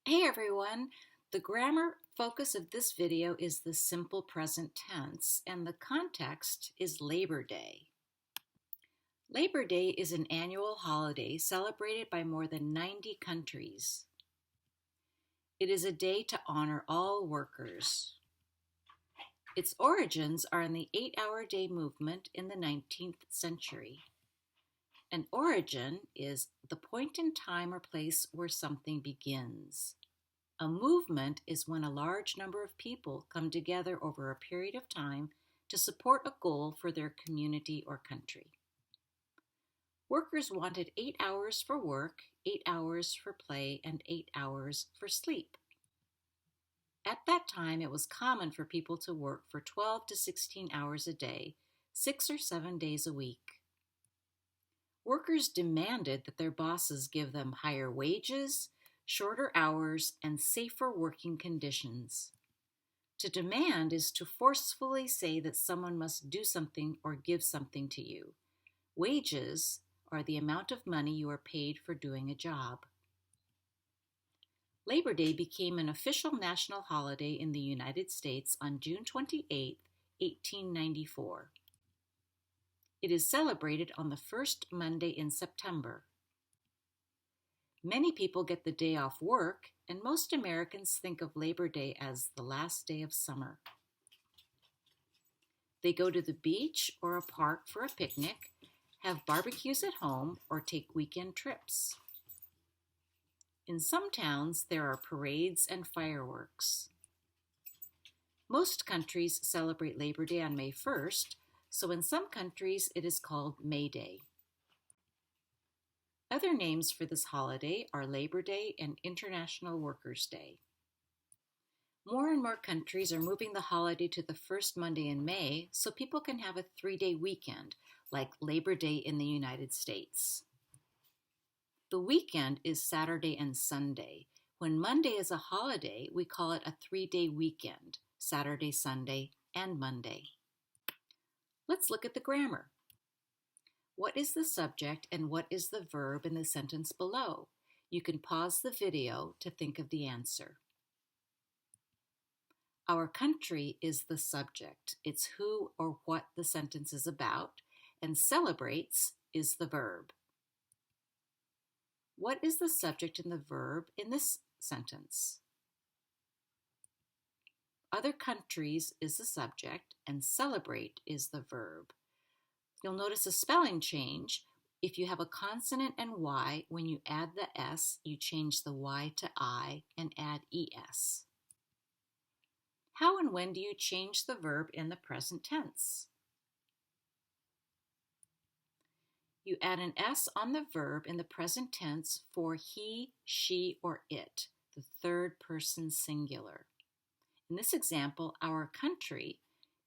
Hey everyone! The grammar focus of this video is the simple present tense, and the context is Labor Day. Labor Day is an annual holiday celebrated by more than 90 countries. It is a day to honor all workers. Its origins are in the 8-hour day movement in the 19th century. An origin is the point in time or place where something begins. A movement is when a large number of people come together over a period of time to support a goal for their community or country. Workers wanted 8 hours for work, 8 hours for play, and 8 hours for sleep. At that time, it was common for people to work for 12 to 16 hours a day, 6 or 7 days a week. Workers demanded that their bosses give them higher wages, shorter hours, and safer working conditions. To demand is to forcefully say that someone must do something or give something to you. Wages are the amount of money you are paid for doing a job. Labor Day became an official national holiday in the United States on June 28, 1894. It is celebrated on the first Monday in September. Many people get the day off work, and most Americans think of Labor Day as the last day of summer. They go to the beach or a park for a picnic, have barbecues at home, or take weekend trips. In some towns, there are parades and fireworks. Most countries celebrate Labor Day on May 1st, so in some countries it is called May Day. Other names for this holiday are Labor Day and International Workers' Day. More and more countries are moving the holiday to the first Monday in May so people can have a 3-day weekend, like Labor Day in the United States. The weekend is Saturday and Sunday. When Monday is a holiday, we call it a 3-day weekend, Saturday, Sunday, and Monday. Let's look at the grammar. What is the subject and what is the verb in the sentence below? You can pause the video to think of the answer. Our country is the subject. It's who or what the sentence is about, and celebrates is the verb. What is the subject and the verb in this sentence? Other countries is the subject, and celebrate is the verb. You'll notice a spelling change. If you have a consonant and Y, when you add the S, you change the Y to I and add ES. How and when do you change the verb in the present tense? You add an S on the verb in the present tense for he, she, or it, the third person singular. In this example, our country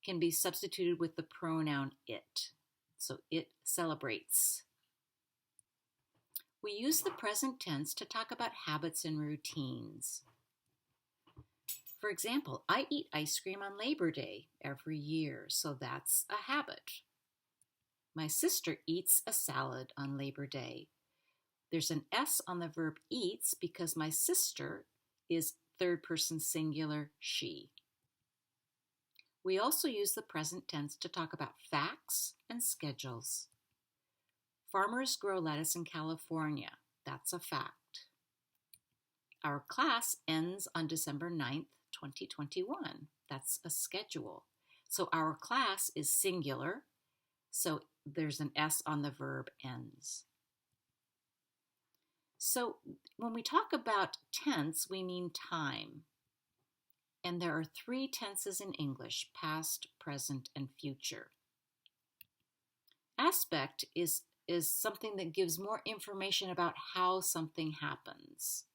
can be substituted with the pronoun it. So it celebrates. We use the present tense to talk about habits and routines. For example, I eat ice cream on Labor Day every year, so that's a habit. My sister eats a salad on Labor Day. There's an S on the verb eats because my sister is third person singular she. We also use the present tense to talk about facts and schedules. Farmers grow lettuce in California. That's a fact. Our class ends on December 9th, 2021. That's a schedule. So our class is singular, so there's an S on the verb ends. So when we talk about tense, we mean time. And there are 3 tenses in English: past, present, and future. Aspect is something that gives more information about how something happens.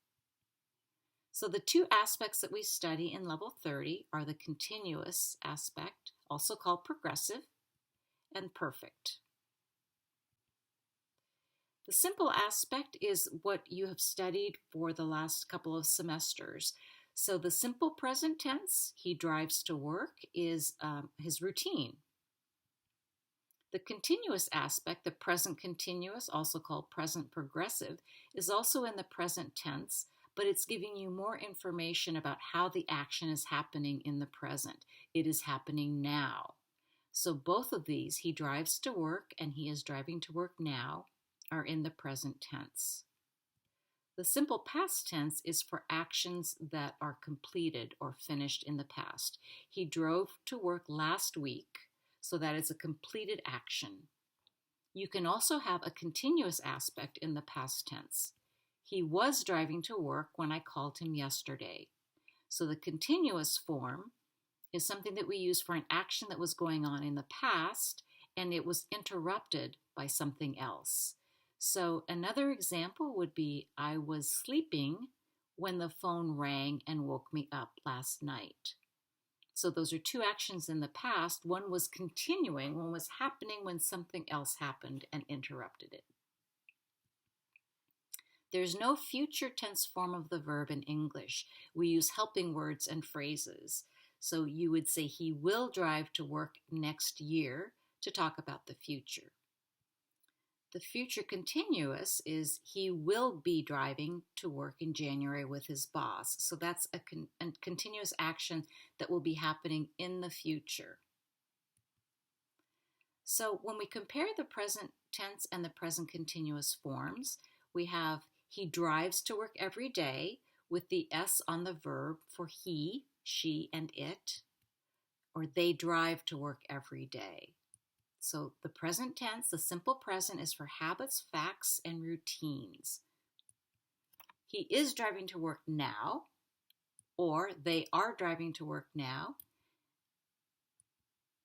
So the 2 aspects that we study in level 30 are the continuous aspect, also called progressive, and perfect. The simple aspect is what you have studied for the last couple of semesters. So the simple present tense, he drives to work, is his routine. The continuous aspect, the present continuous, also called present progressive, is also in the present tense, but it's giving you more information about how the action is happening in the present. It is happening now. So both of these, he drives to work and he is driving to work now, are in the present tense. The simple past tense is for actions that are completed or finished in the past. He drove to work last week, so that is a completed action. You can also have a continuous aspect in the past tense. He was driving to work when I called him yesterday. So the continuous form is something that we use for an action that was going on in the past and it was interrupted by something else. So another example would be, I was sleeping when the phone rang and woke me up last night. So those are two actions in the past. One was continuing, one was happening when something else happened and interrupted it. There's no future tense form of the verb in English. We use helping words and phrases. So you would say, he will drive to work next year, to talk about the future. The future continuous is, he will be driving to work in January with his boss. So that's a continuous action that will be happening in the future. So when we compare the present tense and the present continuous forms, we have he drives to work every day with the S on the verb for he, she, and it, or they drive to work every day. So the present tense, the simple present, is for habits, facts, and routines. He is driving to work now, or they are driving to work now,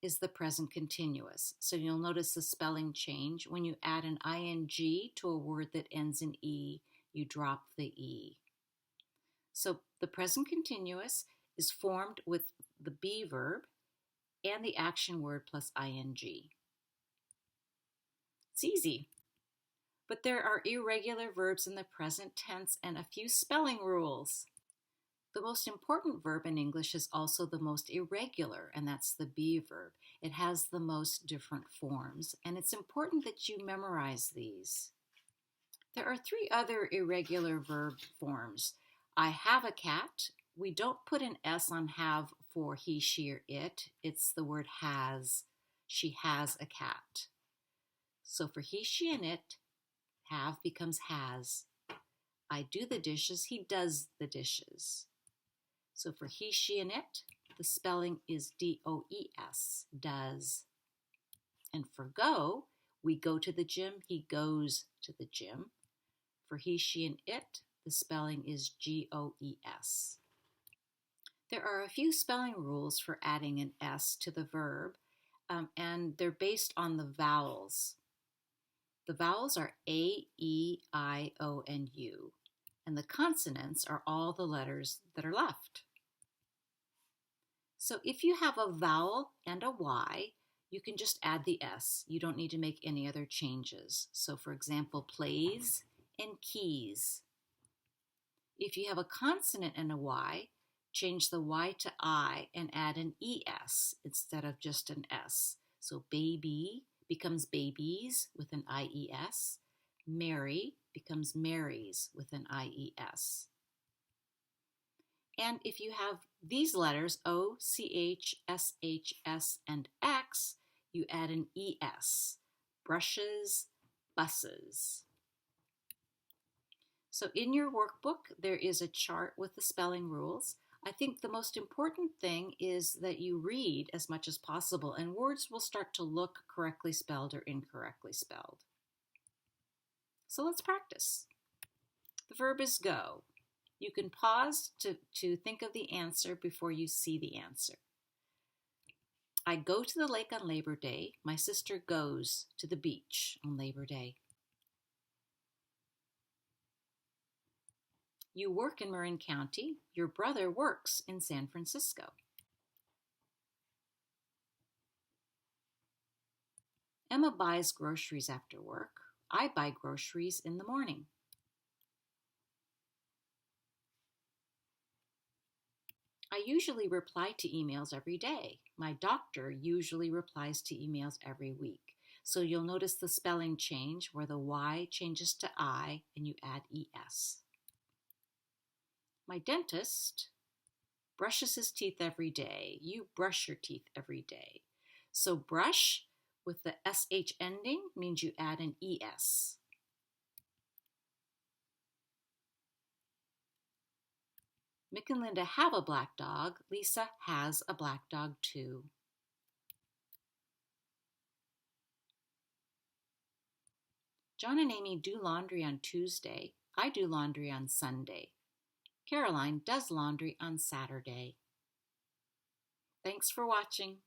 is the present continuous. So you'll notice the spelling change. When you add an ing to a word that ends in E, you drop the E. So the present continuous is formed with the be verb and the action word plus ing. It's easy. But there are irregular verbs in the present tense and a few spelling rules. The most important verb in English is also the most irregular, and that's the be verb. It has the most different forms, and it's important that you memorize these. There are three other irregular verb forms. I have a cat. We don't put an S on have for he, she, or it. It's the word has. She has a cat. So for he, she, and it, have becomes has. I do the dishes. He does the dishes. So for he, she, and it, the spelling is D-O-E-S, does. And for go, we go to the gym. He goes to the gym. For he, she, and it, the spelling is G-O-E-S. There are a few spelling rules for adding an S to the verb, and they're based on the vowels. The vowels are A, E, I, O, and U, and the consonants are all the letters that are left. So if you have a vowel and a Y, you can just add the S. You don't need to make any other changes. So for example, plays and keys. If you have a consonant and a Y, change the Y to I and add an ES instead of just an S. So baby becomes babies with an IES. Mary becomes Marys with an IES. And if you have these letters, O, CH, SH, S, and X, you add an ES. Brushes, buses. So in your workbook, there is a chart with the spelling rules. I think the most important thing is that you read as much as possible, and words will start to look correctly spelled or incorrectly spelled. So let's practice. The verb is go. You can pause to think of the answer before you see the answer. I go to the lake on Labor Day. My sister goes to the beach on Labor Day. You work in Marin County. Your brother works in San Francisco. Emma buys groceries after work. I buy groceries in the morning. I usually reply to emails every day. My doctor usually replies to emails every week. So you'll notice the spelling change where the Y changes to I and you add ES. My dentist brushes his teeth every day. You brush your teeth every day. So brush with the SH ending means you add an ES. Mick and Linda have a black dog. Lisa has a black dog too. John and Amy do laundry on Tuesday. I do laundry on Sunday. Caroline does laundry on Saturday. Thanks for watching.